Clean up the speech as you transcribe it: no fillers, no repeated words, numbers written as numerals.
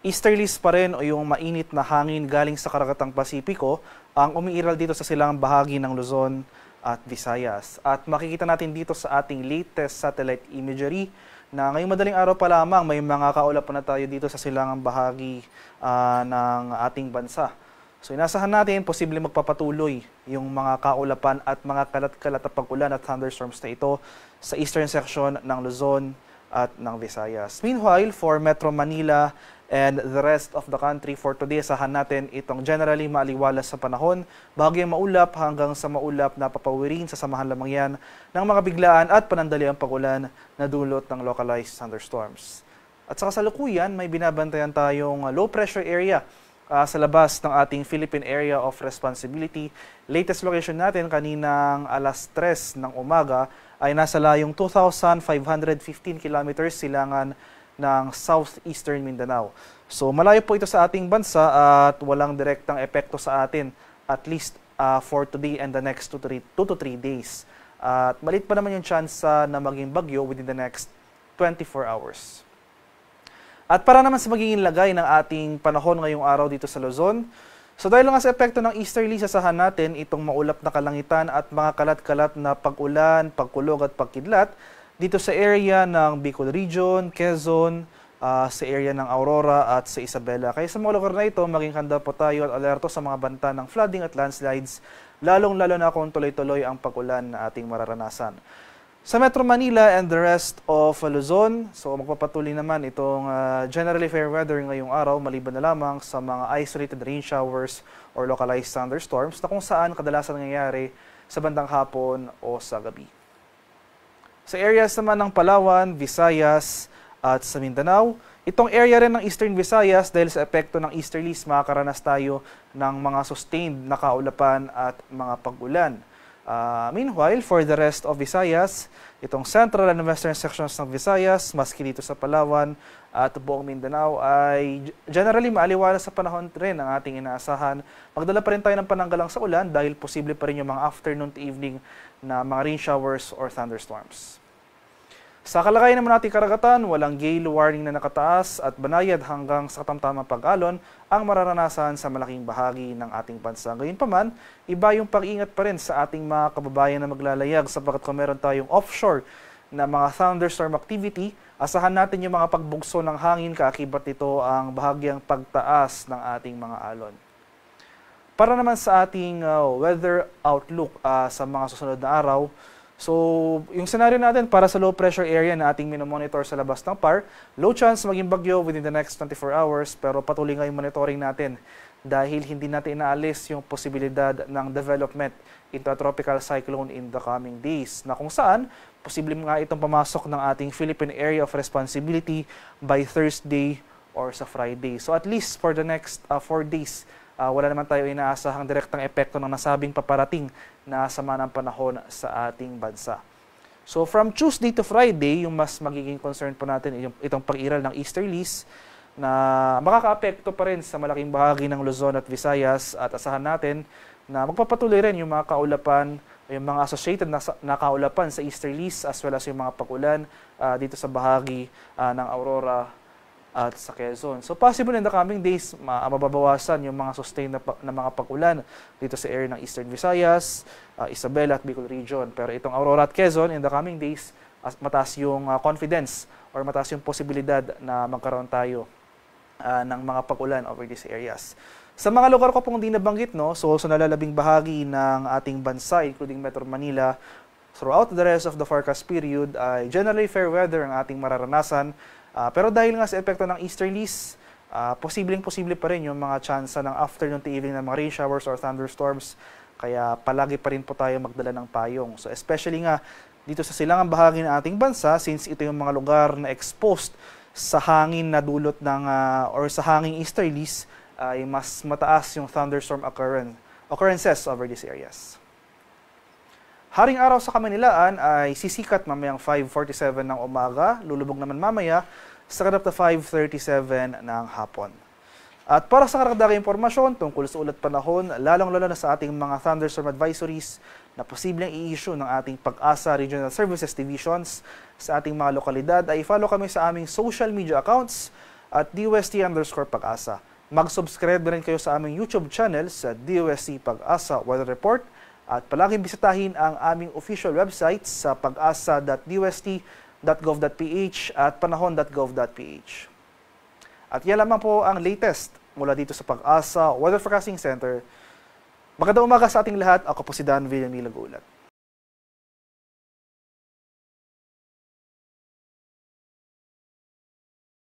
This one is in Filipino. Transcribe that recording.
Easterlies pa rin o yung mainit na hangin galing sa karagatang Pasipiko ang umiiral dito sa silangang bahagi ng Luzon at Visayas. At makikita natin dito sa ating latest satellite imagery na ngayong madaling araw pa lamang may mga kaulapan na tayo dito sa silangang bahagi ng ating bansa. So inasahan natin posibleng magpapatuloy yung mga kaulapan at mga kalat-kalat na pag-ulan at thunderstorms na ito sa eastern section ng Luzon at ng Visayas. Meanwhile, for Metro Manila and the rest of the country for today, asahan natin itong generally maaliwalas sa panahon, bahagyang maulap hanggang sa maulap na papawirin sa samahan lamang yan ng mga biglaan at panandaliang pag-ulan na dulot ng localized thunderstorms. At sa kasalukuyan, may binabantayan tayong low pressure area sa labas ng ating Philippine Area of Responsibility. Latest location natin kaninang alas 3 ng umaga ay nasa layong 2,515 kilometers silangan ng southeastern Mindanao. So malayo po ito sa ating bansa at walang direktang epekto sa atin at least for today and the next 2 to 3 days. At maliit pa naman yung chance na maging bagyo within the next 24 hours. At para naman sa magiging lagay ng ating panahon ngayong araw dito sa Luzon, so dahil nga sa epekto ng easterly, sasahan natin itong maulap na kalangitan at mga kalat-kalat na pag-ulan, pagkulog at pagkidlat dito sa area ng Bicol Region, Quezon, sa area ng Aurora at sa Isabela. Kaya sa mga lugar na ito, maging handa po tayo at alerto sa mga banta ng flooding at landslides, lalong-lalo na kung tuloy-tuloy ang pag-ulan na ating mararanasan. Sa Metro Manila and the rest of Luzon, so magpapatuloy naman itong generally fair weather ngayong araw, maliban na lamang sa mga isolated rain showers or localized thunderstorms na kung saan kadalasan nangyayari sa bandang hapon o sa gabi. Sa areas naman ng Palawan, Visayas at sa Mindanao, itong area rin ng Eastern Visayas dahil sa epekto ng easterlies, makakaranas tayo ng mga sustained na kaulapan at mga pag-ulan. Meanwhile, for the rest of Visayas, itong central and western sections ng Visayas, maski dito sa Palawan at buong Mindanao ay generally maaliwalas sa panahon rin ang ating inaasahan. Magdala pa rin tayo ng pananggalang sa ulan dahil posible pa rin yung mga afternoon to evening na mga rain showers or thunderstorms. Sa kalagayan naman nating karagatan, walang gale warning na nakataas at banayad hanggang sa katamtamang pag-alon ang mararanasan sa malaking bahagi ng ating bansa. Gayunpaman, iba yung pag-iingat pa rin sa ating mga kababayan na maglalayag sapagkat kung meron tayong offshore na mga thunderstorm activity, asahan natin yung mga pagbugso ng hangin, kaakibat nito ang bahagyang pagtaas ng ating mga alon. Para naman sa ating weather outlook sa mga susunod na araw, so, yung scenario natin para sa low pressure area na ating minomonitor sa labas ng PAR, low chance maging bagyo within the next 24 hours pero patuloy nga yung monitoring natin dahil hindi natin inaalis yung posibilidad ng development into a tropical cyclone in the coming days na kung saan posible nga itong pamasok ng ating Philippine Area of Responsibility by Thursday or sa Friday. So at least for the next 4 days, wala naman tayo inaasahang direktang epekto ng nasabing paparating na sama ng panahon sa ating bansa. So from Tuesday to Friday, yung mas magiging concern po natin itong pag-iral ng easterlies na makaka-apekto pa rin sa malaking bahagi ng Luzon at Visayas at asahan natin na magpapatuloy rin yung mga kaulapan, yung mga associated na kaulapan sa easterlies as well as yung mga pag-ulan dito sa bahagi ng Aurora at sa Quezon. So possible in the coming days, mababawasan yung mga sustained na mga pag-ulan dito sa area ng Eastern Visayas, Isabela at Bicol Region. Pero itong Aurora at Quezon, in the coming days, mataas yung confidence or mataas yung posibilidad na magkaroon tayo ng mga pag-ulan over these areas. Sa mga lugar ko pong hindi nabanggit, so sa nalalabing bahagi ng ating bansa, including Metro Manila, throughout the rest of the forecast period, ay generally fair weather ang ating mararanasan. Pero dahil nga sa epekto ng easterlies, posibleng-posible pa rin yung mga tsansa ng afternoon to evening ng mga rain showers or thunderstorms. Kaya palagi pa rin po tayo magdala ng payong. So especially nga dito sa silangang bahagi ng ating bansa, since ito yung mga lugar na exposed sa hangin na dulot ng or sa hanging easterlies, ay mas mataas yung thunderstorm occurrences over these areas. Haring araw sa Kamanilaan ay sisikat mamayang 5:47 ng umaga, lulubog naman mamaya sa kadap na 5:37 ng hapon. At para sa karagdagang impormasyon tungkol sa ulat panahon, lalong-lalo na sa ating mga thunderstorm advisories na posibleng i-issue ng ating Pag-asa Regional Services Divisions sa ating mga lokalidad, ay follow kami sa aming social media accounts at DOST_Pag-asa. Mag-subscribe rin kayo sa aming YouTube channel sa DOST Pag-asa Weather Report at palaging bisitahin ang aming official website sa pag-asa.dost.gov.ph at panahon.gov.ph. At yan lamang po ang latest mula dito sa Pag-asa Weather Forecasting Center. Magandang umaga sa ating lahat. Ako po si Dan Villamil Gulat.